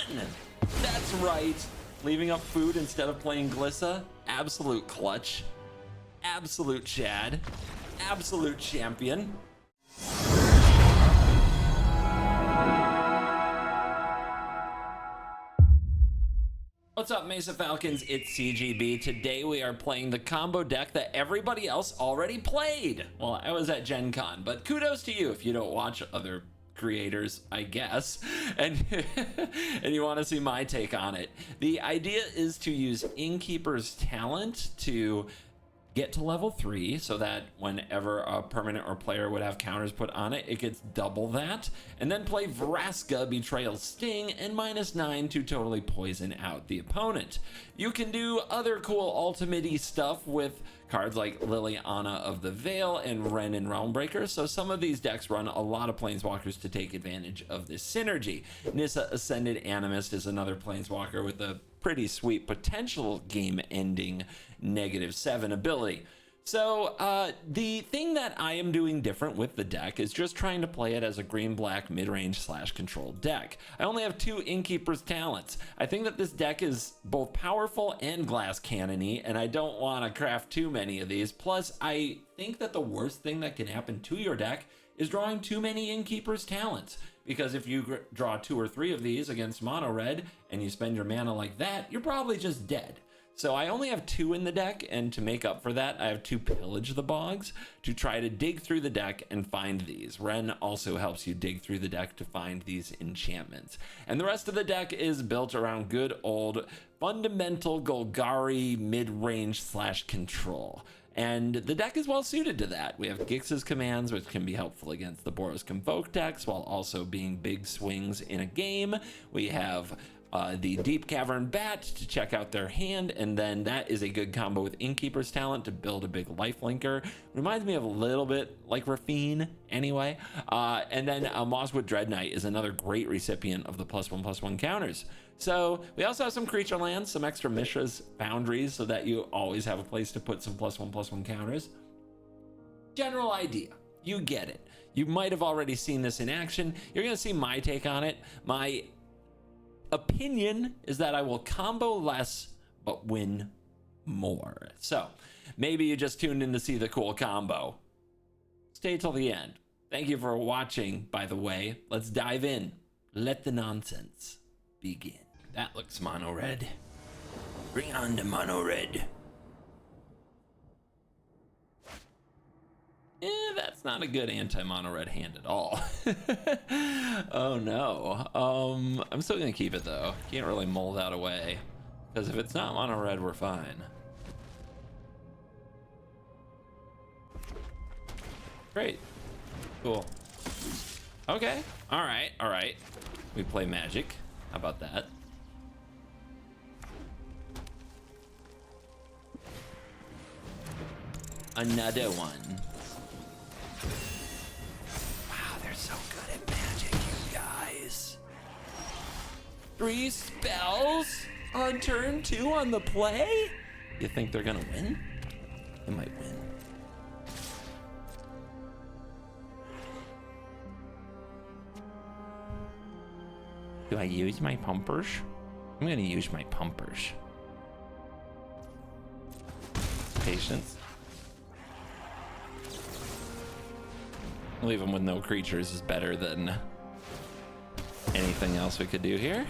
That's right. Leaving up food instead of playing Glissa. Absolute clutch. Absolute Chad. Absolute champion. What's up, Mesa Falcons? It's CGB. Today we are playing the combo deck that everybody else already played. Well, I was at Gen Con, but kudos to you if you don't watch other creators, I guess, and and you want to see my take on it. The idea is to use Innkeeper's talent to get to level 3 so that whenever a permanent or player would have counters put on it, it gets double that, and then play Vraska, Betrayal, Sting, and -9 to totally poison out the opponent. You can do other cool ultimate-y stuff with cards like Liliana of the Veil and Ren and Realmbreaker, so some of these decks run a lot of Planeswalkers to take advantage of this synergy. Nissa Ascended Animist is another Planeswalker with a pretty sweet potential game-ending -7 ability. So the thing that I am doing different with the deck is just trying to play it as a green-black mid-range / control deck. I only have 2 Innkeeper's talents. I think that this deck is both powerful and glass cannon-y, and I don't want to craft too many of these. Plus, I think that the worst thing that can happen to your deck is drawing too many Innkeeper's talents. Because if you draw 2 or 3 of these against mono red and you spend your mana like that, you're probably just dead. So I only have 2 in the deck, and to make up for that, I have 2 Pillage the Bogs to try to dig through the deck and find these. Ren also helps you dig through the deck to find these enchantments. And the rest of the deck is built around good old fundamental Golgari mid-range / control. And the deck is well suited to that. We have Gix's commands, which can be helpful against the Boros Convoke decks while also being big swings in a game. We have the Deep Cavern Bat to check out their hand, and then that is a good combo with Innkeeper's talent to build a big life linker. Reminds me of a little bit like Rafine anyway. And then Mosswood Dread Knight is another great recipient of the +1/+1 counters. So we also have some creature lands, some extra Mishra's Boundaries, so that you always have a place to put some +1/+1 counters. General idea, you get it. You might have already seen this in action. You're gonna see my take on it. My opinion is that I will combo less but win more. So maybe you just tuned in to see the cool combo. Stay till the end. Thank you for watching, by the way. Let's dive in. Let the nonsense begin. That looks mono red. Bring on the mono red. That's not a good anti-mono red hand at all. Oh no. I'm still gonna keep it though. Can't really mull that away, because if it's not mono red, we're fine. Great. Cool. Okay. All right. We play Magic. How about that? Another one. So good at Magic, you guys. 3 spells on turn 2 on the play? You think they're gonna win? They might win. Do I use my pumpers? I'm gonna use my pumpers. Patience. Leave them with no creatures is better than anything else we could do here.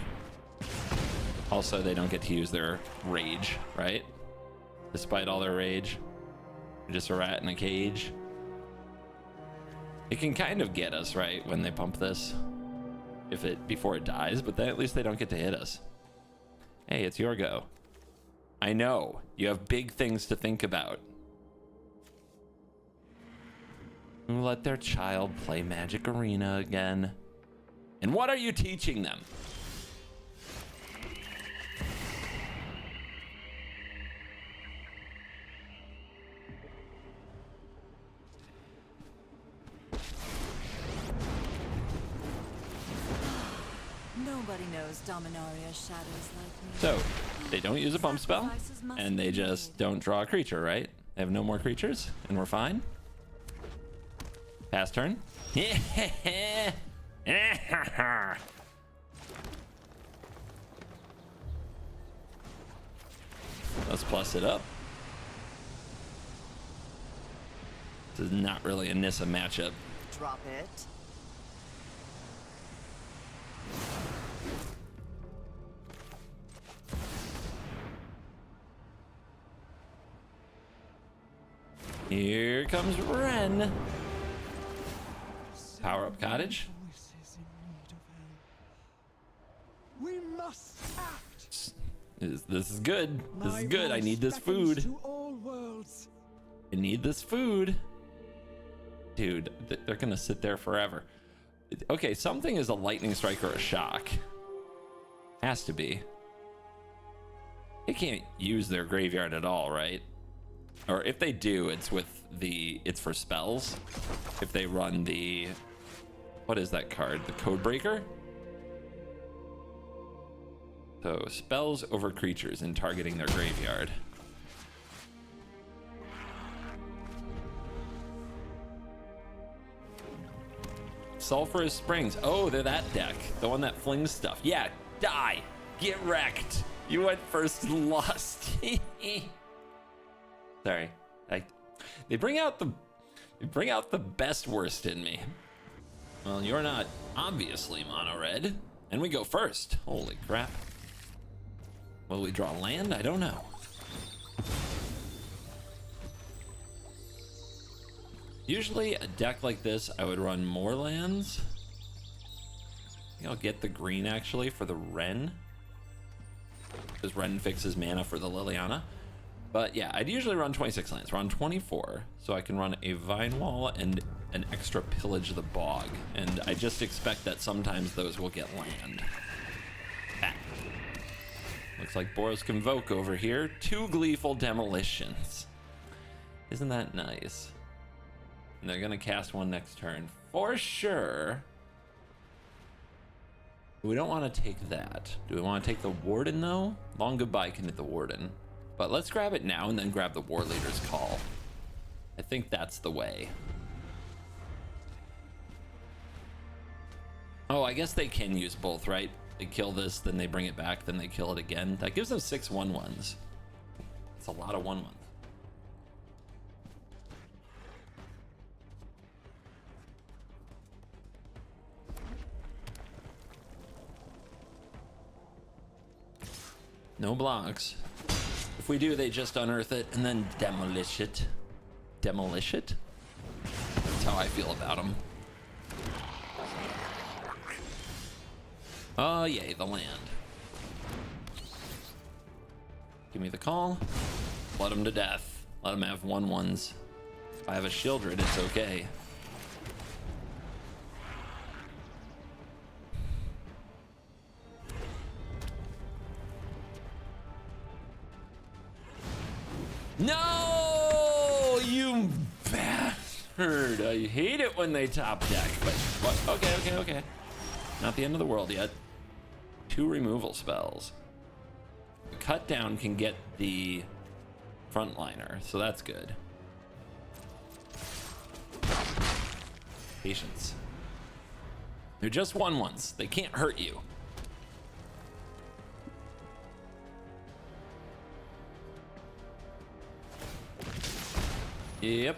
Also, they don't get to use their rage, right? Despite all their rage, they're just a rat in a cage. It can kind of get us, right, when they pump this, before it dies, but then at least they don't get to hit us. Hey, it's your go. I know you have big things to think about. Let their child play Magic Arena again. And what are you teaching them? Nobody knows Dominaria's shadows like me. So, they don't use a pump spell, and they just don't draw a creature, right? They have no more creatures, and we're fine. Pass turn. Let's plus it up. This is not really a Nissa matchup. Drop it. Here comes Ren. Power up cottage. We must act. This is good. This is good. I need this food. To all worlds. I need this food. Dude, they're gonna sit there forever. Okay, something is a lightning strike or a shock. Has to be. They can't use their graveyard at all, right? Or if they do, it's for spells. If they run the, what is that card? The Codebreaker? So spells over creatures and targeting their graveyard. Sulphurous Springs. Oh, they're that deck. The one that flings stuff. Yeah, die. Get wrecked. You went first and lost. Sorry. They bring out the best worst in me. Well, you're not obviously mono red. And we go first. Holy crap. Will we draw land? I don't know. Usually a deck like this, I would run more lands. I think I'll get the green actually for the Ren. Because Ren fixes mana for the Liliana. But yeah, I'd usually run 26 lands. Run 24, so I can run a Vine Wall and an extra Pillage the Bog. And I just expect that sometimes those will get land. Ah. Looks like Boros Convoke over here. 2 Gleeful Demolitions. Isn't that nice? And they're gonna cast one next turn for sure. We don't want to take that. Do we want to take the Warden though? Long Goodbye can hit the Warden. But let's grab it now and then grab the War Leader's Call. I think that's the way. Oh, I guess they can use both, right? They kill this, then they bring it back, then they kill it again. That gives them 6 1/1s. It's a lot of 1/1s. No blocks. If we do, they just unearth it and then demolish it. Demolish it? That's how I feel about them. Oh, yay, the land. Give me the call. Let them to death. Let them have 1/1s. If I have a Shieldred, it's okay. No, you bastard. I hate it when they top deck, but what? Okay. Not the end of the world yet. 2 removal spells. The cut down can get the frontliner, so that's good. Patience. They're just 1/1s. They can't hurt you. Yep.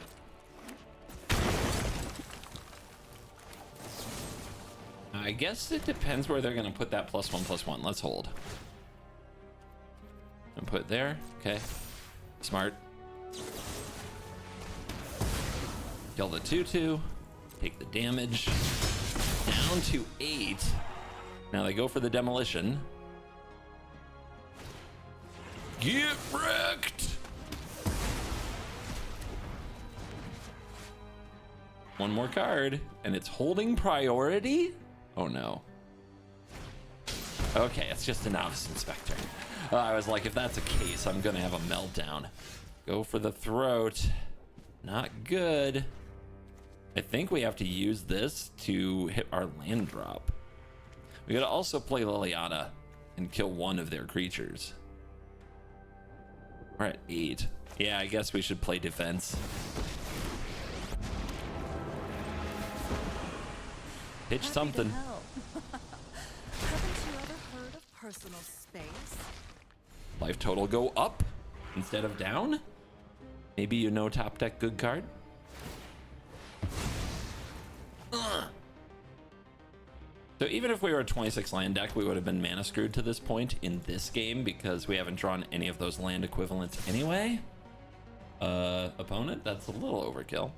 I guess it depends where they're gonna put that +1/+1. Let's hold. And put it there. Okay. Smart. Kill the 2/2. Take the damage. Down to 8. Now they go for the demolition. Get wrecked! One more card, and it's holding priority? Oh no. Okay, it's just a Novice Inspector. I was like, if that's the case, I'm gonna have a meltdown. Go for the throat. Not good. I think we have to use this to hit our land drop. We gotta also play Liliana and kill one of their creatures. We're at 8. Yeah, I guess we should play defense. Pitch something. Haven't you ever heard of personal space? Life total go up. instead of down. Maybe you know top deck good card. Ugh. So even if we were a 26 land deck, we would have been mana screwed to this point in this game because we haven't drawn any of those land equivalents anyway. Opponent, that's a little overkill.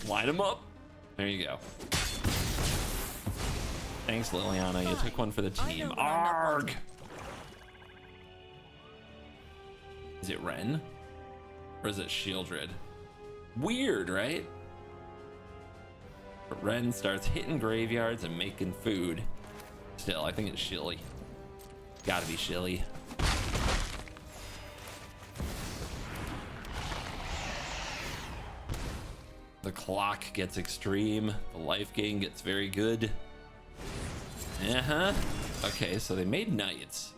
Light him up. There you go. Thanks, Liliana. You took one for the team. Arg! Is it Ren? Or is it Shieldred? Weird, right? But Ren starts hitting graveyards and making food. Still, I think it's Shilly. Gotta be Shilly. The clock gets extreme. The life gain gets very good. Uh-huh. Okay, so they made knights.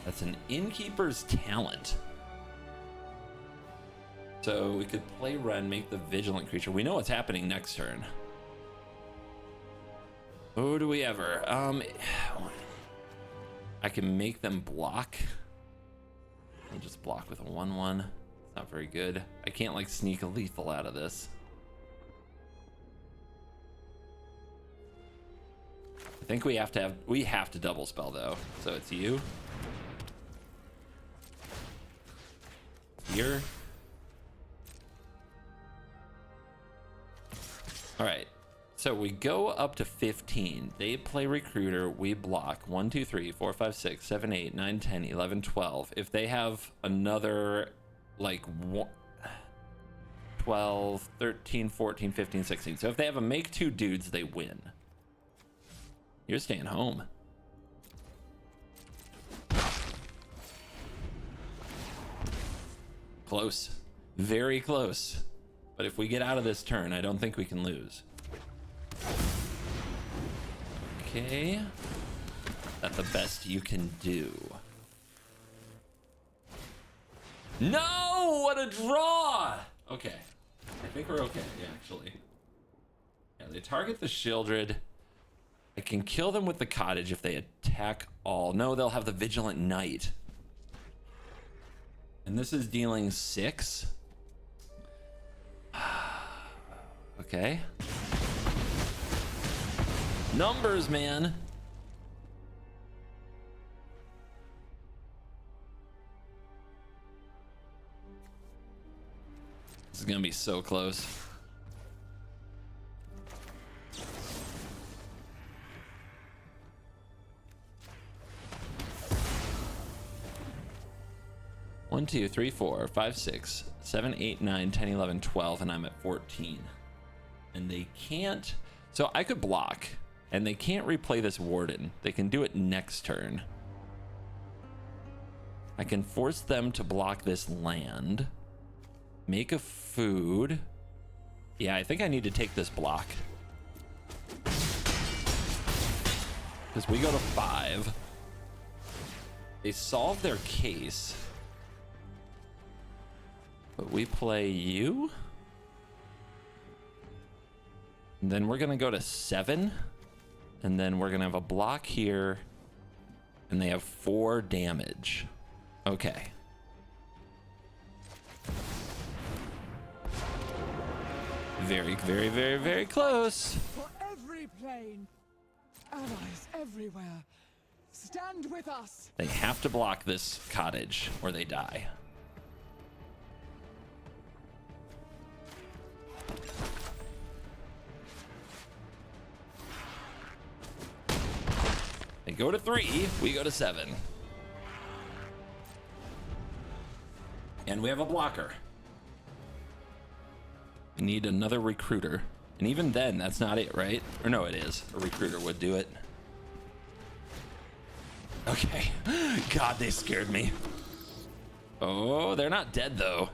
That's an Innkeeper's talent. So we could play Ren, make the vigilant creature. We know what's happening next turn. Oh, do we ever? I can make them block. I'll just block with a 1/1. It's not very good. I can't like sneak a lethal out of this. I think we have to double spell though. So it's you. Here. All right, so we go up to 15. They play recruiter, we block 1, 2, 3, 4, 5, 6, 7, 8, 9, 10, 11, 12. If they have another like 12, 13, 14, 15, 16. So if they have a make 2 dudes, they win. You're staying home. Close, very close. But if we get out of this turn, I don't think we can lose. Okay. That's the best you can do. No! What a draw! Okay. I think we're okay, actually. Yeah, they target the Shieldred. I can kill them with the Cottage if they attack all. No, they'll have the Vigilant Knight. And this is dealing 6. Okay. Numbers, man. This is gonna be so close. One, 2, 3, 4, 5, 6, 7, 8, 9, 10, 11, 12, and I'm at 14. And they can't, so I could block, and they can't replay this Warden. They can do it next turn. I can force them to block this land. Make a food. Yeah, I think I need to take this block. Because we go to 5. They solve their case. But we play you. And then we're gonna go to 7. And then we're gonna have a block here. And they have 4 damage. Okay. Very, very, very, very close. For every plane, allies everywhere, stand with us. They have to block this Cottage or they die. They go to 3, we go to 7. And we have a blocker. We need another recruiter. And even then, that's not it, right? Or no, it is. A recruiter would do it. Okay. God, they scared me. Oh, they're not dead, though.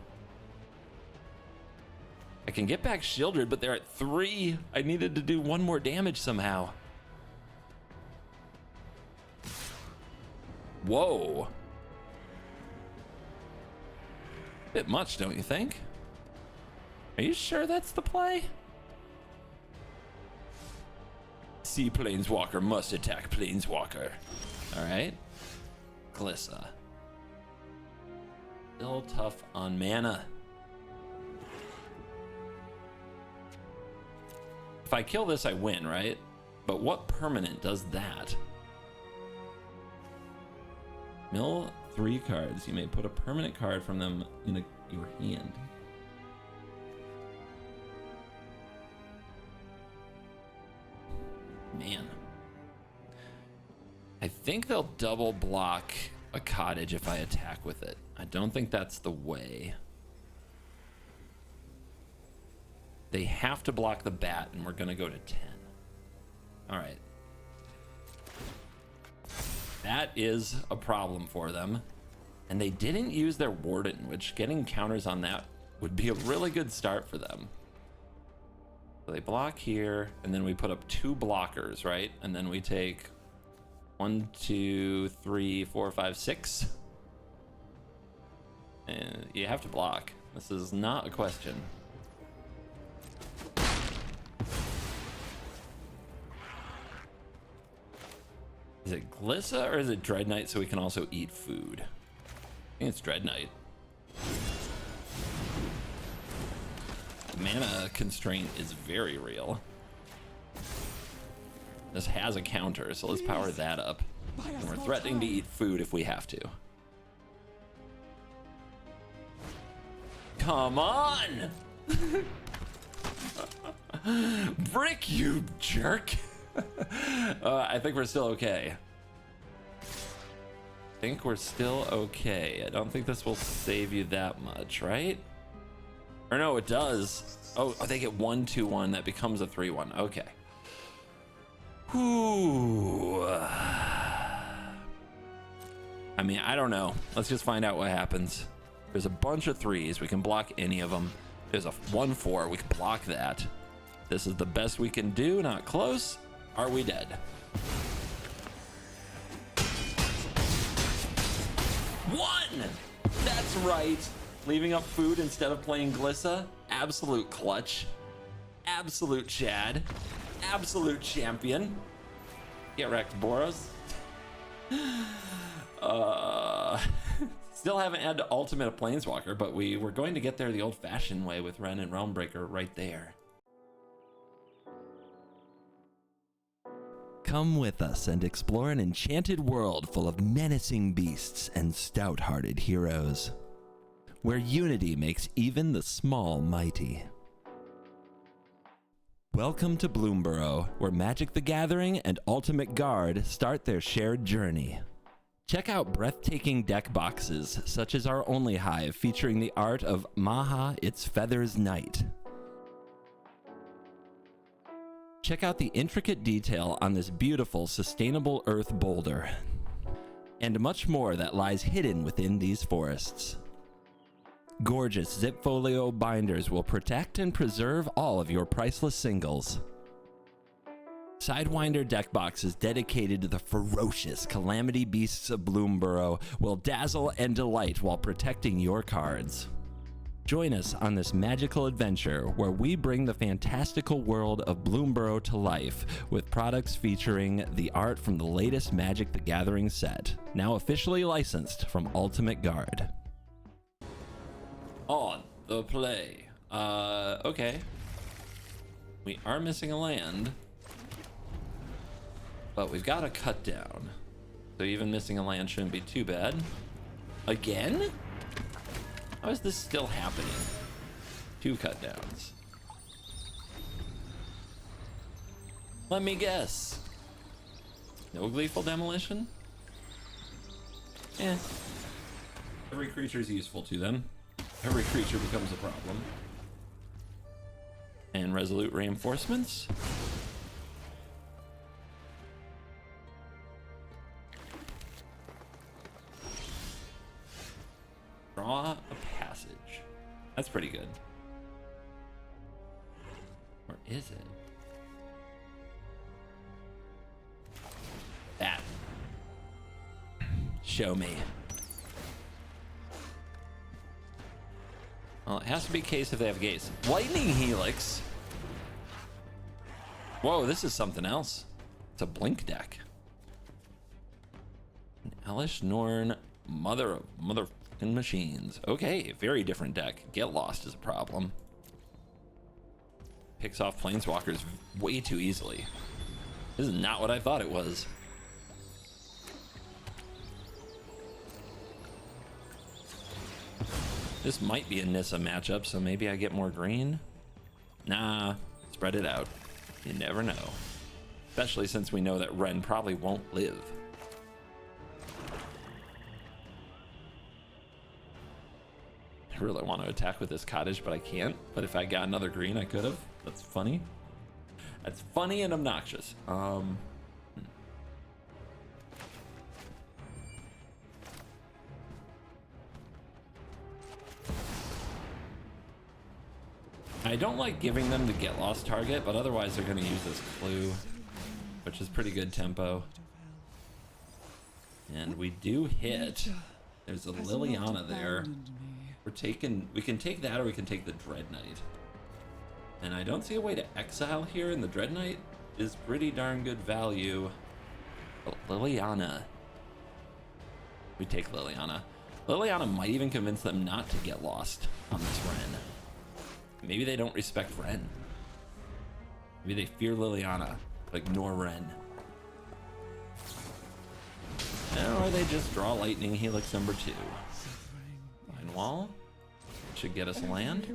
I can get back Shieldred, but they're at 3. I needed to do 1 more damage somehow. Whoa. Bit much, don't you think? Are you sure that's the play? Sea planeswalker must attack planeswalker. All right. Glissa. Still tough on mana. If I kill this, I win, right? But what permanent does that? Mill 3 cards. You may put a permanent card from them in your hand. Man. I think they'll double block a cottage if I attack with it. I don't think that's the way. They have to block the bat, and we're going to go to 10. All right. That is a problem for them. And they didn't use their Warden, which getting counters on that would be a really good start for them. So they block here, and then we put up 2 blockers, right? And then we take 1, 2, 3, 4, 5, 6. And you have to block. This is not a question. Is it Glissa or is it Dread Knight so we can also eat food? I think it's Dread Knight. Mana constraint is very real. This has a counter, so let's power that up. And we're threatening to eat food if we have to. Come on! Brick, you jerk! I think we're still okay. I think we're still okay. I don't think this will save you that much, right? Or no, it does. Oh, they get 1/2/1. That becomes a 3/1. Okay. Whew. I mean, I don't know. Let's just find out what happens. There's a bunch of 3s. We can block any of them. There's a 1/4. We can block that. This is the best we can do. Not close. Are we dead? One! That's right. Leaving up food instead of playing Glissa. Absolute clutch. Absolute Chad. Absolute champion. Get wrecked, Boros. Still haven't had to ultimate a planeswalker, but we were going to get there the old-fashioned way with Ren and Realmbreaker right there. Come with us and explore an enchanted world full of menacing beasts and stout-hearted heroes, where unity makes even the small mighty. Welcome to Bloomborough, where Magic the Gathering and Ultimate Guard start their shared journey. Check out breathtaking deck boxes, such as our only hive featuring the art of Maha Its Feathers Knight. Check out the intricate detail on this beautiful sustainable earth boulder, and much more that lies hidden within these forests. Gorgeous Zipfolio binders will protect and preserve all of your priceless singles. Sidewinder deck boxes dedicated to the ferocious calamity beasts of Bloomborough will dazzle and delight while protecting your cards. Join us on this magical adventure where we bring the fantastical world of Bloomborough to life with products featuring the art from the latest Magic the Gathering set, now officially licensed from Ultimate Guard. On the play. Okay. We are missing a land, but we've got a cut down. So even missing a land shouldn't be too bad. Again? How is this still happening? 2 cut downs. Let me guess. No Gleeful Demolition? Eh. Every creature is useful to them. Every creature becomes a problem. And Resolute Reinforcements. Draw a passage. That's pretty good. Or is it? That. Show me. Well, it has to be case if they have gates. Lightning Helix. Whoa, this is something else. It's a blink deck. An Elish Norn, mother of motherfucking machines. Okay, very different deck. Get Lost is a problem. Picks off planeswalkers way too easily. This is not what I thought it was. This might be a Nissa matchup, so maybe I get more green. Nah, spread it out. You never know. Especially since we know that Ren probably won't live. I really want to attack with this cottage, but I can't. But if I got another green, I could have. That's funny. That's funny and obnoxious. I don't like giving them the get lost target, but otherwise they're going to use this clue, which is pretty good tempo. And we do hit. There's a Liliana there. We can take that, or we can take the Dread Knight. And I don't see a way to exile here, and the Dread Knight is pretty darn good value. But Liliana. We take Liliana. Liliana might even convince them not to get lost on this Ren. Maybe they don't respect Ren. Maybe they fear Liliana, but ignore Ren. Or they just draw Lightning Helix number 2. Line Wall. Should get us land.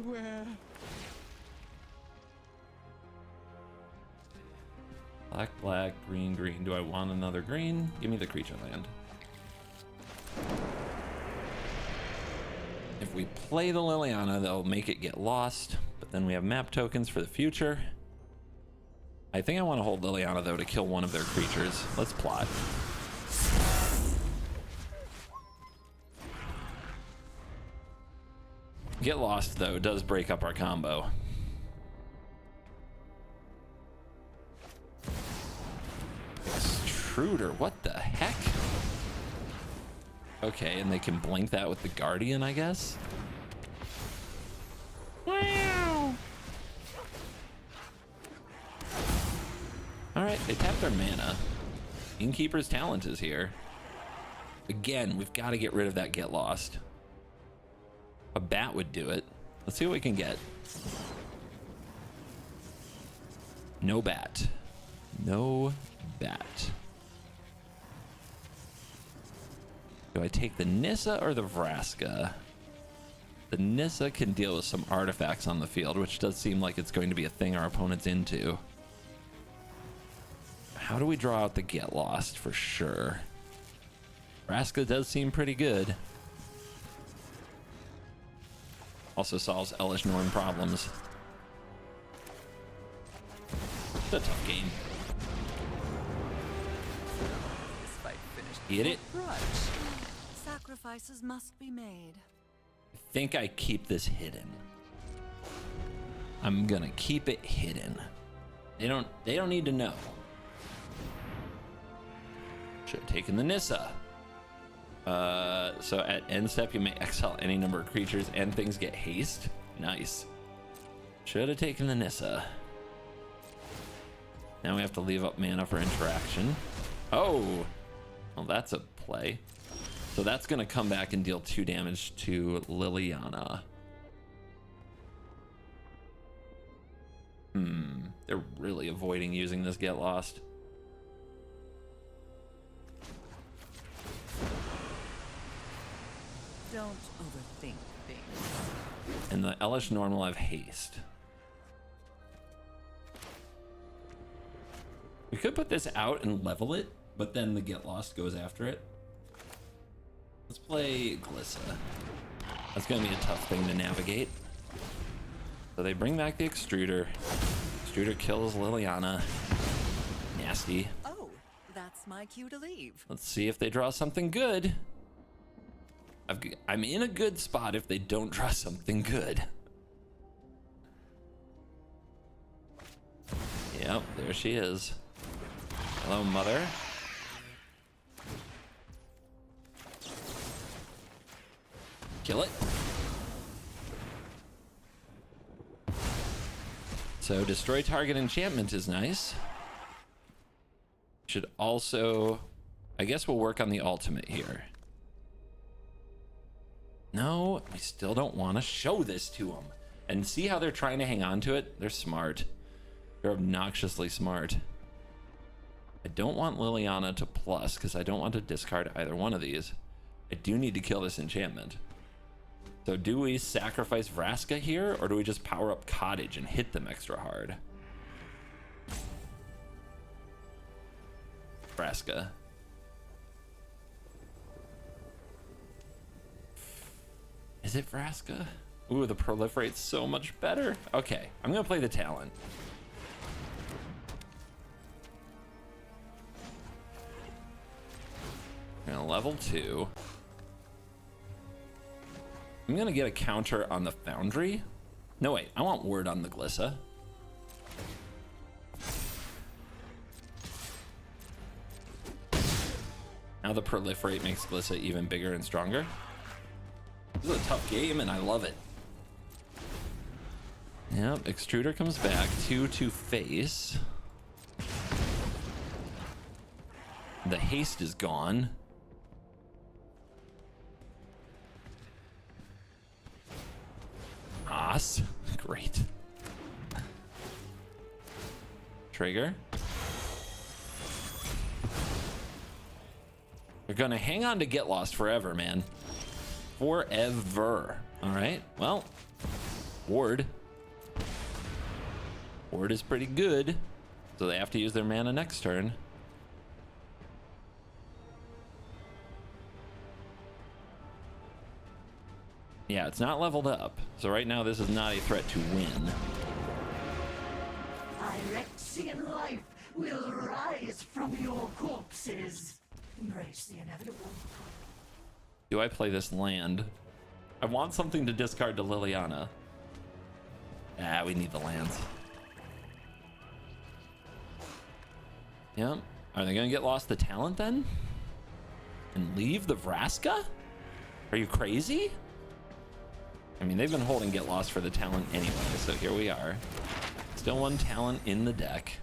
Black, black, green, green. Do I want another green? Give me the creature land. If we play the Liliana, they'll make it get lost, but then we have map tokens for the future. I think I want to hold Liliana, though, to kill one of their creatures. Let's plot. Get lost, though, does break up our combo. Extruder, what the heck? Okay, and they can blink that with the Guardian, I guess? Wow! Alright, they tapped their mana. Innkeeper's Talent is here. Again, we've got to get rid of that Get Lost. A bat would do it. Let's see what we can get. No bat. No bat. Do I take the Nissa or the Vraska? The Nissa can deal with some artifacts on the field, which does seem like it's going to be a thing our opponent's into. How do we draw out the Get Lost for sure? Vraska does seem pretty good. Also solves Elish Norn problems. It's a tough game. Get it? Sacrifices must be made. I think I keep this hidden. I'm gonna keep it hidden. They don't need to know. Should have taken the Nissa. So at end step you may exile any number of creatures and things get haste. Nice. Should have taken the Nissa. Now we have to leave up mana for interaction. Oh, well, that's a play. So that's gonna come back and deal 2 damage to Liliana. They're really avoiding using this Get Lost. Don't overthink things. And the Elish Norn will have haste. We could put this out and level it, but then the Get Lost goes after it. Let's play Glissa. That's gonna be a tough thing to navigate. So they bring back the Extruder. Extruder kills Liliana. Nasty. Oh, that's my cue to leave. Let's see if they draw something good. I'm in a good spot if they don't draw something good. Yep, there she is. Hello, mother. Kill it. So destroy target enchantment is nice. Should also, I guess we'll work on the ultimate here. No, I still don't want to show this to them. And see how they're trying to hang on to it? They're smart. They're obnoxiously smart. I don't want Liliana to plus because I don't want to discard either one of these. I do need to kill this enchantment. So do we sacrifice Vraska here, or do we just power up Cottage and hit them extra hard? Vraska. Is it Vraska? Ooh, the proliferate's so much better. Okay, I'm gonna play the talent. Gonna level 2. I'm gonna get a counter on the Foundry. No, wait, I want word on the Glissa. Now the proliferate makes Glissa even bigger and stronger. This is a tough game and I love it. Yep, Extruder comes back. 2 to face. The haste is gone. Os. Great. Trigger. They're gonna hang on to Get Lost forever, man. Forever. All right, well, Ward. Ward is pretty good, so they have to use their mana next turn. Yeah, it's not leveled up, so right now this is not a threat to win. Phyrexian life will rise from your corpses. Embrace the inevitable. Do I play this land? I want something to discard to Liliana. Ah, we need the lands. Yep. Are they gonna get lost the talent then? And leave the Vraska? Are you crazy? I mean, they've been holding Get Lost for the talent anyway, so here we are. Still one talent in the deck.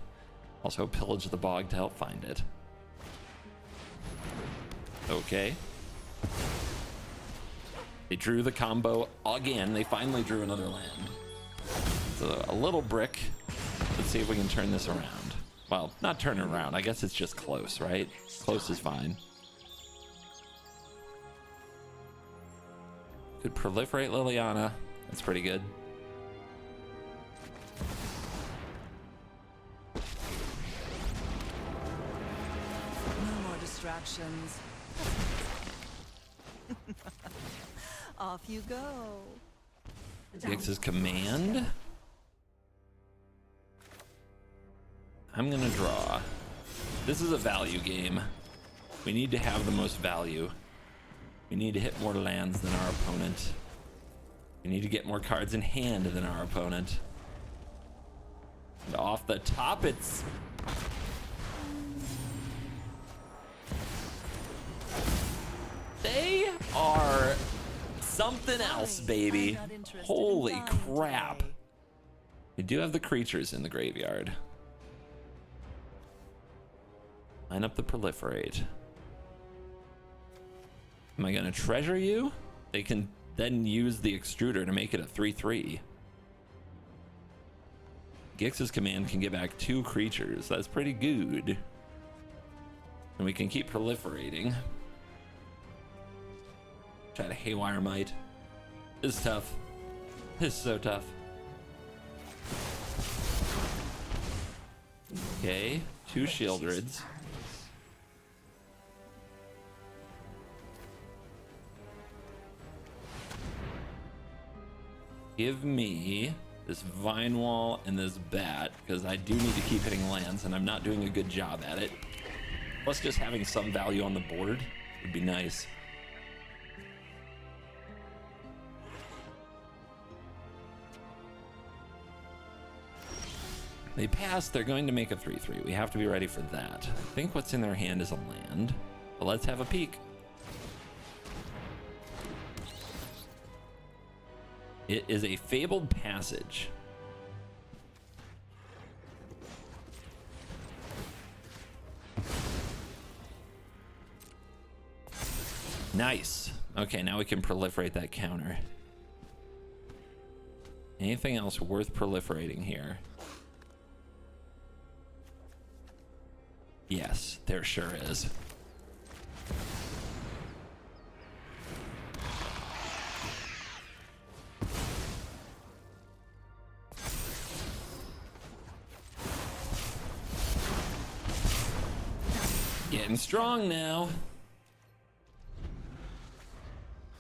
Also pillage the bog to help find it. Okay. They drew the combo again. They finally drew another land. So a little brick. Let's see if we can turn this around. Well, not turn it around. I guess it's just close, right? Close is fine. Could proliferate Liliana. That's pretty good. No more distractions. Off you go. Gix's command. I'm gonna draw. This is a value game. We need to have the most value. We need to hit more lands than our opponent. We need to get more cards in hand than our opponent. And off the top, it's... They are something else, baby. Holy crap. We do have the creatures in the graveyard. Line up the proliferate. Am I gonna treasure you? They can then use the extruder to make it a 3/3. Gix's command can get back 2 creatures. That's pretty good. And we can keep proliferating. Try to haywire might. This is tough. This is so tough. Okay, 2 Shieldreds. Give me this Vine Wall and this Bat, because I do need to keep hitting lands, and I'm not doing a good job at it. Plus, just having some value on the board would be nice. They pass, they're going to make a 3/3. We have to be ready for that. I think what's in their hand is a land, but let's have a peek. It is a Fabled Passage. Nice. Okay, now we can proliferate that counter. Anything else worth proliferating here? Yes, there sure is. Getting strong now.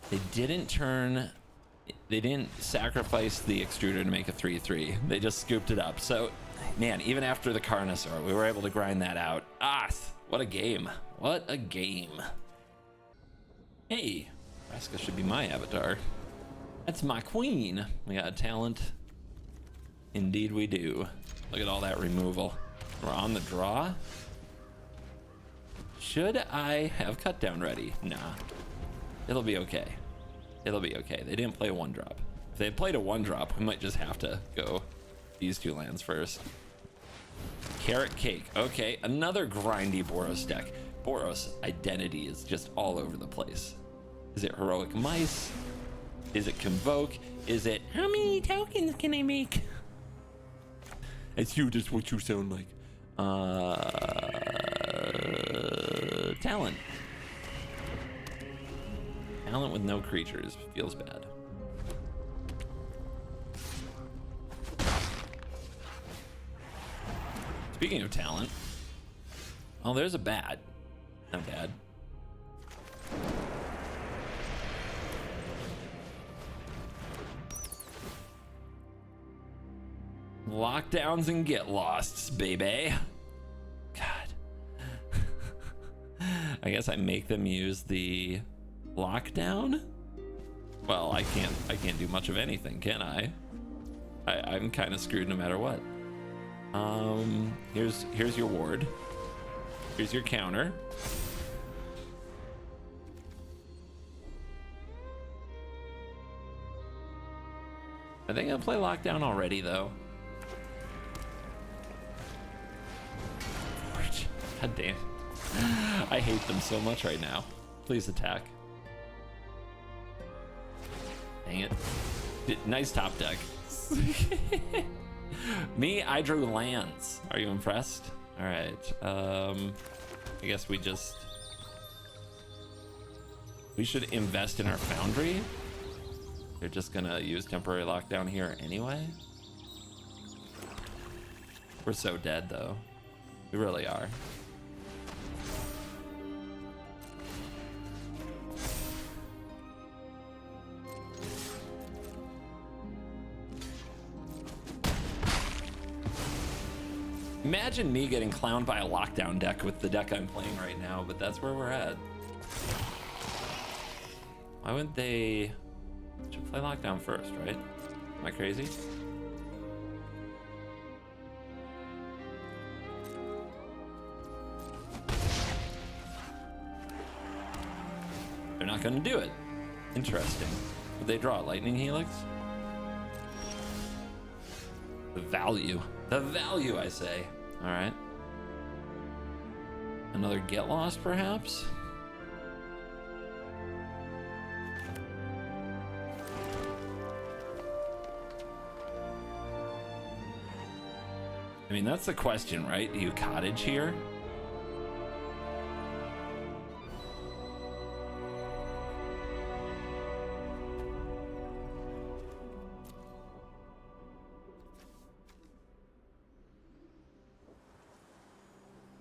They didn't sacrifice the extruder to make a 3/3. They just scooped it up. So, man, even after the Carnosaur, we were able to grind that out. Ah, what a game. What a game. Hey, Vraska should be my avatar. That's my queen. We got a talent. Indeed we do. Look at all that removal. We're on the draw. Should I have cut down ready? Nah. It'll be okay. It'll be okay. They didn't play a 1-drop. If they had played a 1-drop, we might just have to go these 2 lands first. Carrot cake. Okay, another grindy Boros deck. Boros identity is just all over the place. Is it heroic mice? Is it convoke? Is it how many tokens can I make? It's you, just what you sound like. Talent. Talent with no creatures feels bad. Speaking of talent, oh, there's a bad. Not bad. Lockdowns and get losts, baby. God. I guess I make them use the lockdown. Well, I can't do much of anything, can I? I'm kind of screwed no matter what. Here's your ward. Here's your counter. I think I'll play lockdown already though. God damn. I hate them so much right now. Please attack. Dang it. Nice top deck. Me, I drew lands. Are you impressed? All right. I guess we should invest in our foundry. They're just gonna use temporary lockdown here anyway. We're so dead though. We really are. Imagine me getting clowned by a lockdown deck with the deck I'm playing right now, but that's where we're at. Why wouldn't they... Should play lockdown first, right? Am I crazy? They're not gonna do it. Interesting. Would they draw a lightning helix? The value. The value, I say. All right. Another get lost, perhaps? I mean, that's the question, right? Do you cottage here?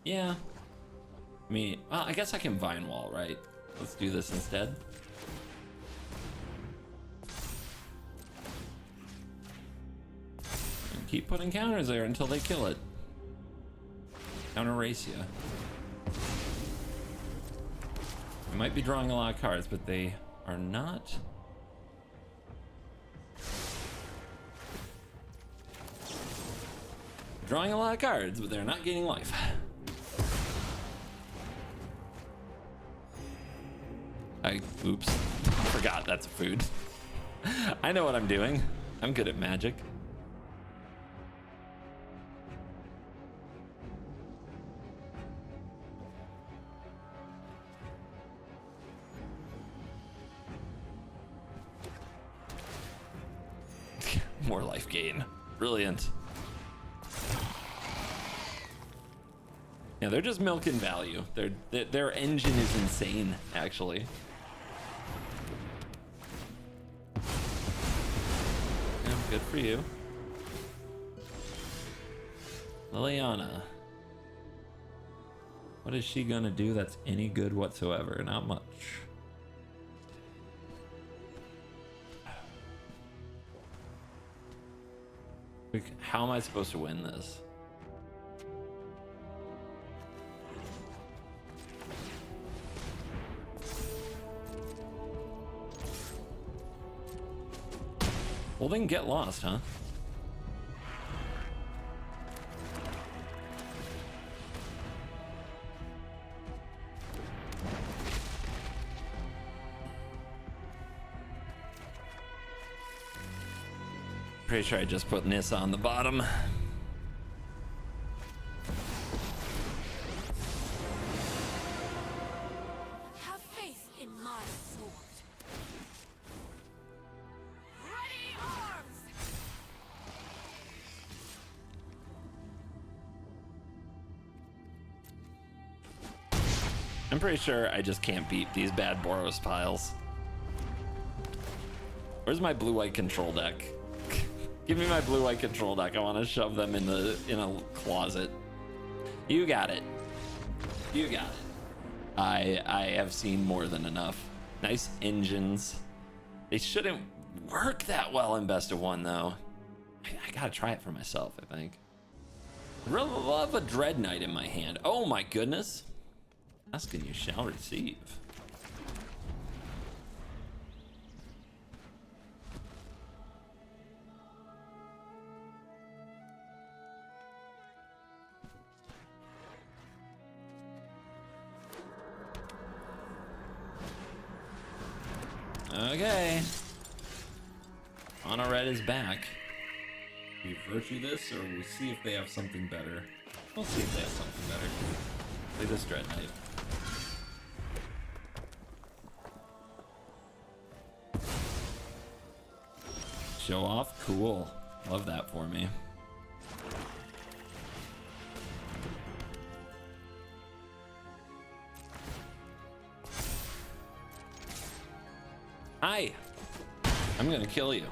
Yeah. I mean, well, I guess I can vine wall, right? Let's do this instead. And keep putting counters there until they kill it. Counter race ya. We might be drawing a lot of cards, but they are not. Drawing a lot of cards, but they're not gaining life. Oops, forgot that's food. I know what I'm doing. I'm good at magic. More life gain. Brilliant. Yeah, they're just milking value. Their engine is insane, actually. Yeah, good for you. Liliana. What is she gonna do that's any good whatsoever? Not much. Like, how am I supposed to win this? Well, then get lost, huh? Pretty sure I just put Nissa on the bottom. Have faith in my sword. Ready arms! I'm pretty sure I just can't beat these bad Boros piles. Where's my blue-white control deck? Give me my blue-white control deck. I want to shove them in a closet. You got it. You got it. I have seen more than enough. Nice engines. They shouldn't work that well in best of one though. I gotta try it for myself, I think. I really love a Dread Knight in my hand. Oh my goodness. Ask and you shall receive. Okay. Mono Red is back. We virtue this, or we see if they have something better. We'll see if they have something better. Play this Dread Knight. Show off? Cool. Love that for me. Hi! I'm gonna kill you.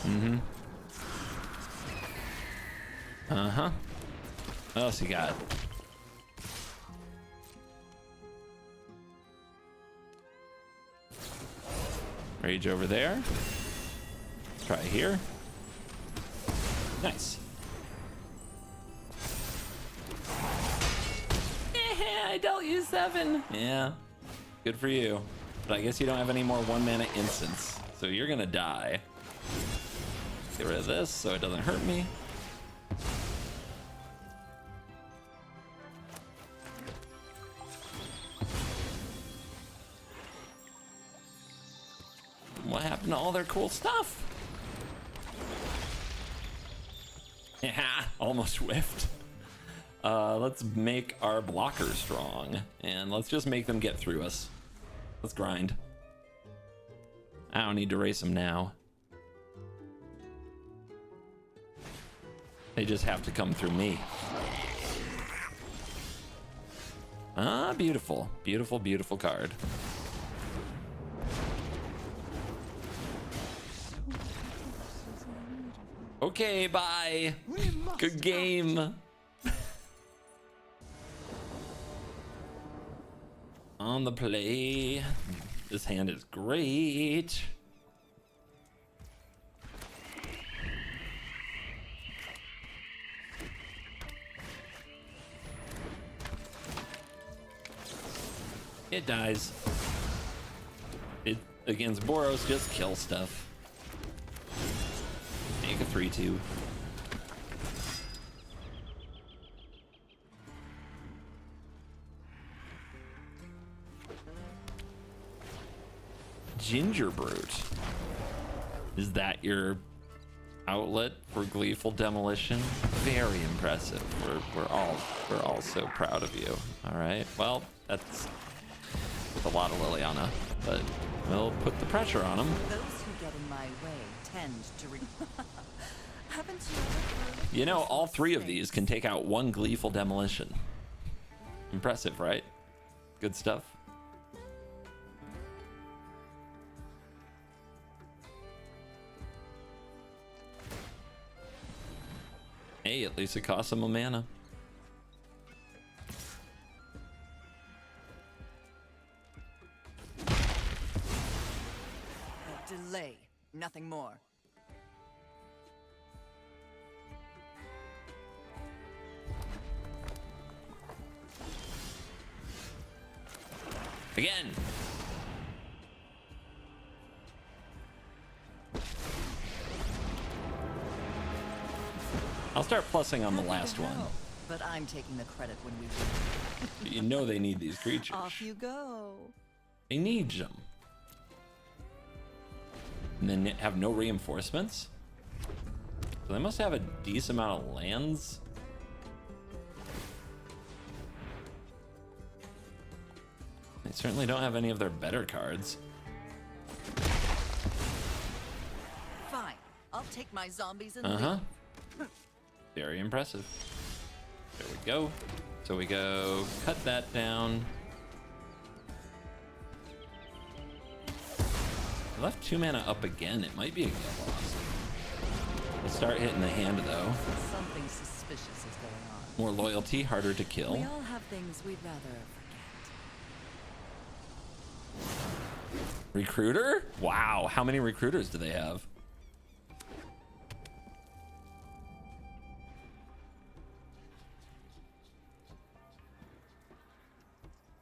Mm-hmm. Uh-huh. What else you got? Rage over there. Try here. Nice. I dealt you 7. Yeah, good for you. But I guess you don't have any more 1-mana instants, so you're gonna die. Get rid of this so it doesn't hurt me. What happened to all their cool stuff? Yeah, almost whiffed. Let's make our blockers strong, and let's just make them get through us. Let's grind. I don't need to race them now. They just have to come through me. Ah, beautiful. Beautiful, beautiful card. Okay, bye. Good game. On the play. This hand is great. It dies. It against Boros, just kill stuff. Make a 3/2. Ginger Brute. Is that your outlet for gleeful demolition. Very impressive. We're all so proud of you. All right. Well, that's with a lot of Liliana, but we'll put the pressure on them. Those who get in my way tend to Haven't you ever heard of You know, all three of snakes? these can take out one gleeful demolition. Impressive, right? Good stuff. Hey, at least it costs them a mana. A delay, nothing more. Again. I'll start plussing on the last one. But I'm taking the credit when we win. You know they need these creatures. Off you go. They need them. And then have no reinforcements? So they must have a decent amount of lands. They certainly don't have any of their better cards. Fine. I'll take my zombies and Uh-huh. leave. Very impressive. There we go. So we go cut that down. I left 2 mana up again. It might be a get loss. Let's start hitting the hand though. Something suspicious is going on. More loyalty, harder to kill. We all have things we'd rather forget. Recruiter? Wow, how many recruiters do they have?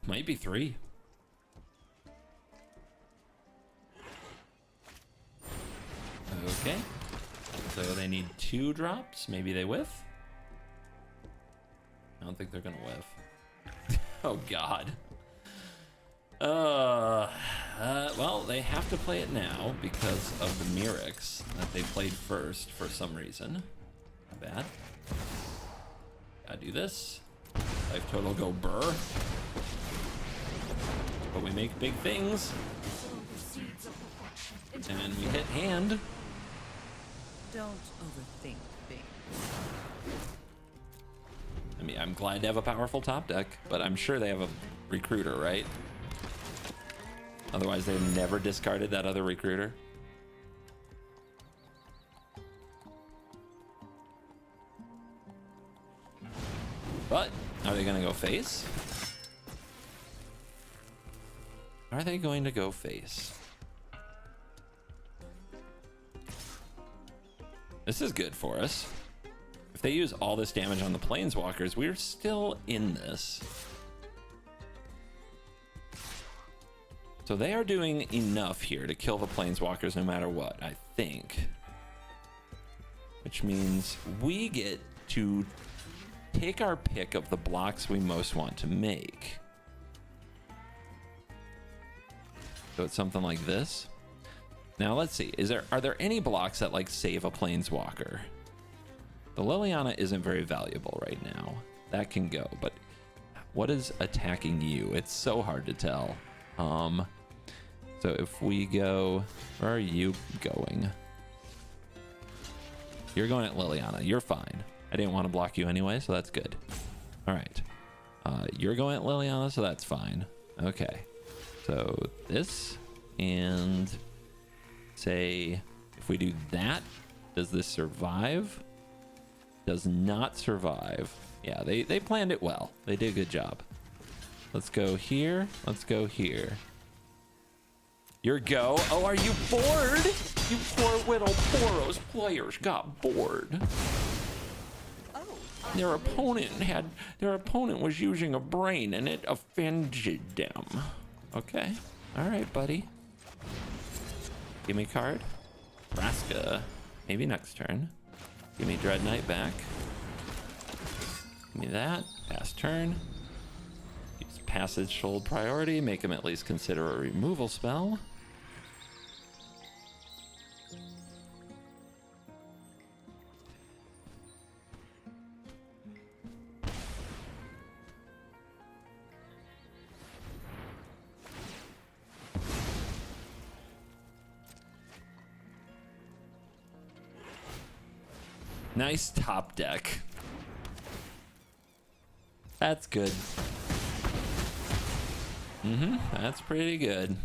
Might be 3. Okay. So they need 2 drops. Maybe they whiff. I don't think they're gonna whiff. Oh God. Well, they have to play it now because of the Mirrex that they played first for some reason. Not bad. Gotta do this. Life total go burr. But we make big things. And we hit hand. Don't overthink things. I mean, I'm glad to have a powerful top deck, but I'm sure they have a recruiter, right? Otherwise, they've never discarded that other recruiter. But are they going to go face? Are they going to go face? This is good for us. If they use all this damage on the planeswalkers, we're still in this. So they are doing enough here to kill the planeswalkers no matter what, I think. Which means we get to take our pick of the blocks we most want to make. So it's something like this. Now let's see, are there any blocks that like save a planeswalker? The Liliana isn't very valuable right now. That can go, but what is attacking you? It's so hard to tell. So if we go, where are you going? You're going at Liliana. You're fine. I didn't want to block you anyway, so that's good. All right. You're going at Liliana, so that's fine. Okay. So this, and say if we do that, does this survive? Does not survive. Yeah, they planned it well. They did a good job. Let's go here. Let's go here. Your go. Oh, are you bored? You poor little Boros players got bored. Their opponent was using a brain and it offended them. Okay. All right, buddy. Give me a card. Vraska. Maybe next turn. Give me Dread Knight back. Give me that. Pass turn. Use Passage hold priority. Make him at least consider a removal spell. Nice top deck. That's good. That's pretty good.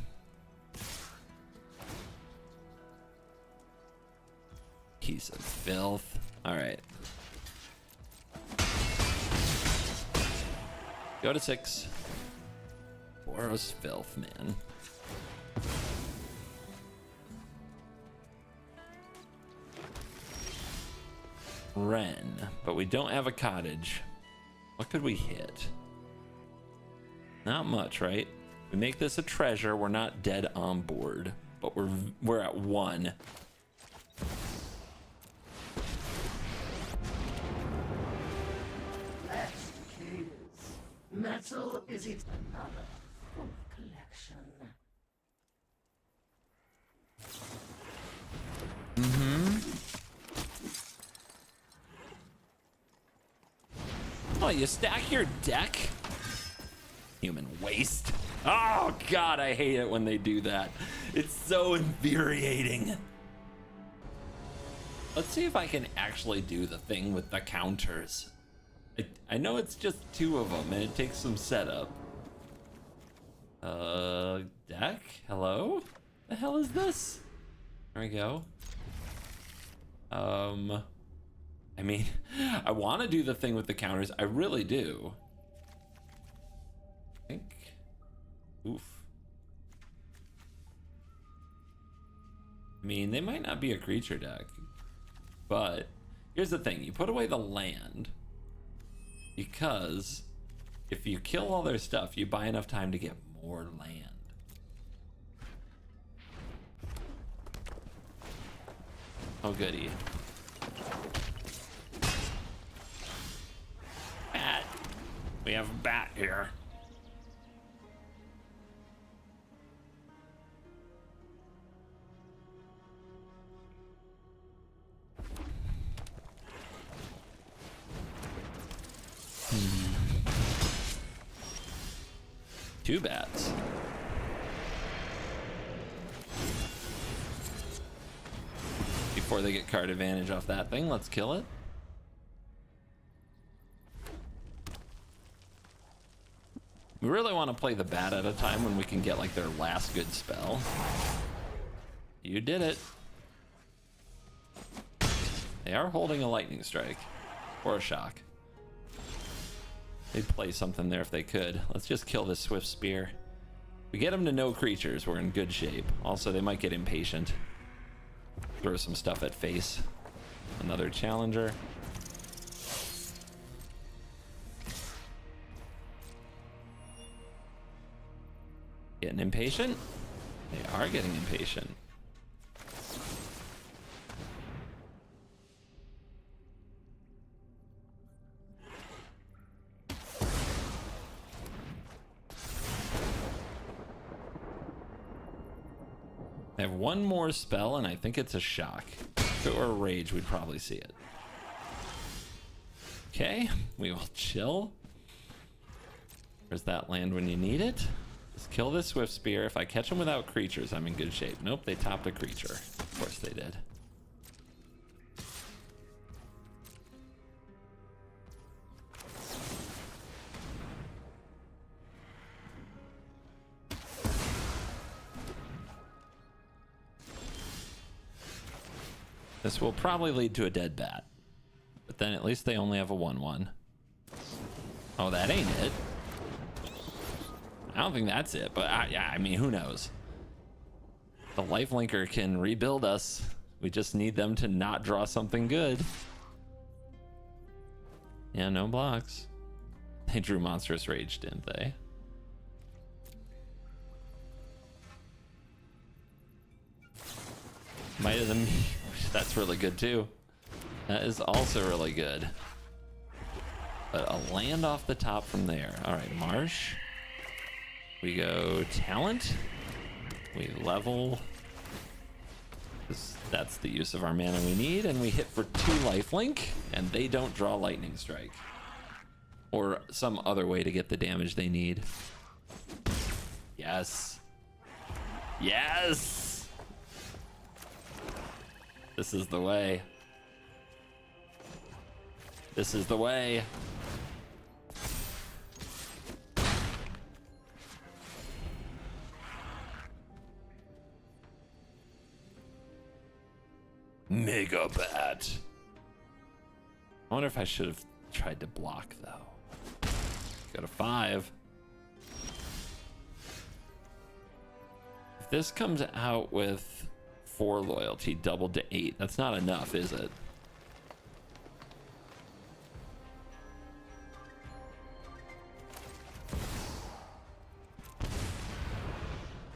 Piece of filth. All right. Go to 6. Boros filth, man. Ren, but we don't have a cottage. What could we hit? Not much, right? We make this a treasure. We're not dead on board, but we're at 1. Last kids. Metal is it another full collection. Oh, you stack your deck? Human waste. Oh god, I hate it when they do that. It's so infuriating. Let's see if I can actually do the thing with the counters. I know it's just 2 of them and it takes some setup. Deck? Hello? The hell is this? There we go. I mean, I want to do the thing with the counters. I really do. I think. Oof. I mean, they might not be a creature deck, but here's the thing. You put away the land because if you kill all their stuff, you buy enough time to get more land. Oh, goody. Bat. We have a bat here. Two bats. Before they get card advantage off that thing, let's kill it. We really want to play the bat at a time when we can get like their last good spell. You did it. They are holding a lightning strike or a shock. They'd play something there if they could. Let's just kill this swift spear. We get them to no creatures, we're in good shape. Also, they might get impatient. Throw some stuff at face. Another challenger. Getting impatient? They are getting impatient. I have one more spell, and I think it's a shock. If it were a rage, we'd probably see it. Okay, we will chill. Where's that land when you need it? Just kill this swift spear. If I catch them without creatures, I'm in good shape. Nope, they topped a creature. Of course they did. This will probably lead to a dead bat. But then at least they only have a 1/1. Oh, that ain't it. I don't think that's it, but yeah, I mean, who knows? The lifelinker can rebuild us. We just need them to not draw something good. Yeah, no blocks. They drew Monstrous Rage, didn't they? Might of them. That's really good too. That is also really good. But a land off the top from there. All right, Marsh. We go talent. We level. That's the use of our mana we need. And we hit for 2 lifelink. And they don't draw lightning strike. Or some other way to get the damage they need. Yes. Yes! This is the way. This is the way. Mega Bat. I wonder if I should have tried to block though. Go to 5. If this comes out with 4 loyalty doubled to 8, that's not enough, is it?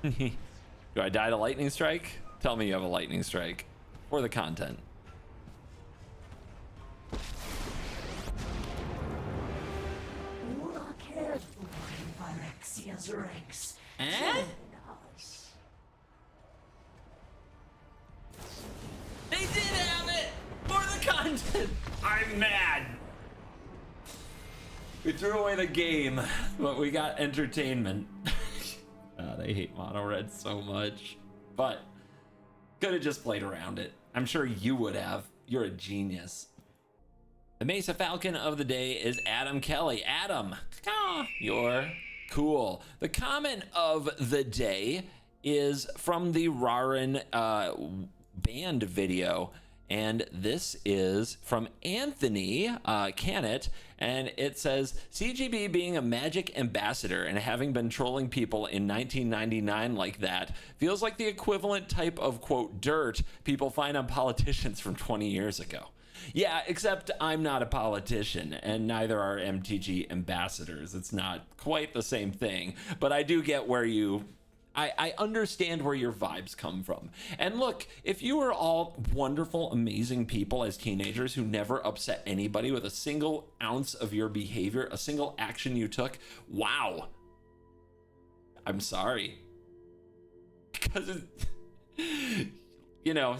Do I die to lightning strike? Tell me you have a lightning strike for the content. Look carefully, Phyrexia's ranks. Eh? Join us. They did have it for the content. I'm mad. We threw away the game, but we got entertainment. God, I hate mono red so much, but could have just played around it. I'm sure you would have. You're a genius. The Mesa Falcon of the day is Adam Kelly. Adam, you're cool. The comment of the day is from the Rarin band video. And this is from Anthony Cannett, and it says, CGB being a Magic ambassador and having been trolling people in 1999 like that feels like the equivalent type of, quote, dirt people find on politicians from 20 years ago. Yeah, except I'm not a politician, and neither are MTG ambassadors. It's not quite the same thing, but I do get where you... I understand where your vibes come from. And look, if you were all wonderful, amazing people as teenagers who never upset anybody with a single ounce of your behavior, a single action you took, wow. I'm sorry. Because, you know,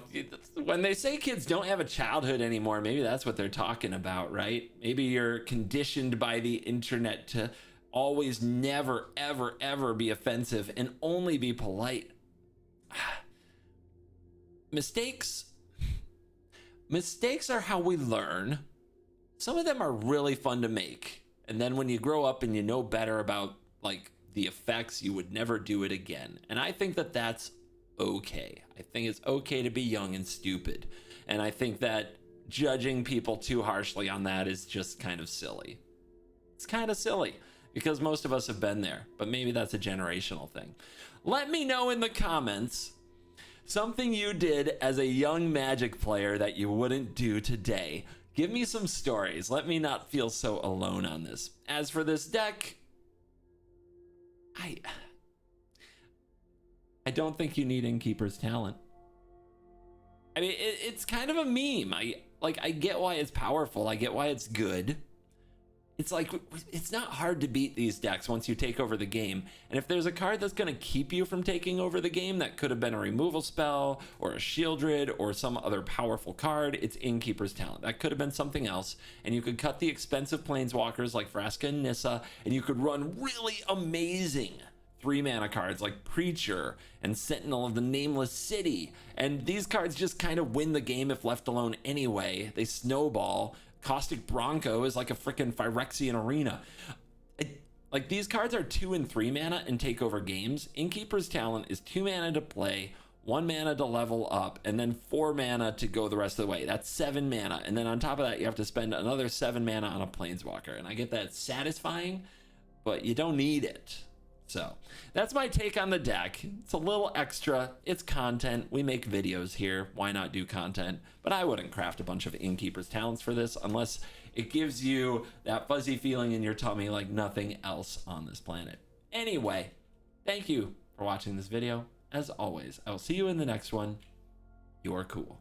when they say kids don't have a childhood anymore, maybe that's what they're talking about, right? Maybe you're conditioned by the internet to always never, ever, ever be offensive and only be polite. Mistakes are how we learn. Some of them are really fun to make. And then when you grow up and you know better about like the effects, you would never do it again. And I think that that's okay. I think it's okay to be young and stupid. And I think that judging people too harshly on that is just kind of silly. It's kind of silly. Because most of us have been there, but maybe that's a generational thing. Let me know in the comments something you did as a young Magic player that you wouldn't do today. Give me some stories. Let me not feel so alone on this. As for this deck, I don't think you need Innkeeper's talent. I mean, it's kind of a meme. I get why it's powerful. I get why it's good. It's like, it's not hard to beat these decks once you take over the game. And if there's a card that's going to keep you from taking over the game, that could have been a removal spell or a Shieldred or some other powerful card, it's Innkeeper's talent. That could have been something else. And you could cut the expensive planeswalkers like Vraska and Nissa, and you could run really amazing 3-mana cards like Preacher and Sentinel of the Nameless City. And these cards just kind of win the game if left alone anyway. They snowball. Caustic Bronco is like a freaking Phyrexian arena. Like, these cards are 2 and 3 mana and take over games. Innkeeper's talent is 2 mana to play, 1 mana to level up, and then 4 mana to go the rest of the way. That's 7 mana. And then on top of that, you have to spend another 7 mana on a planeswalker. And I get that it's satisfying, but you don't need it. So that's my take on the deck. It's a little extra. It's content. We make videos here. Why not do content? But I wouldn't craft a bunch of Innkeeper's talents for this unless it gives you that fuzzy feeling in your tummy like nothing else on this planet. Anyway, thank you for watching this video. As always, I will see you in the next one. You're cool.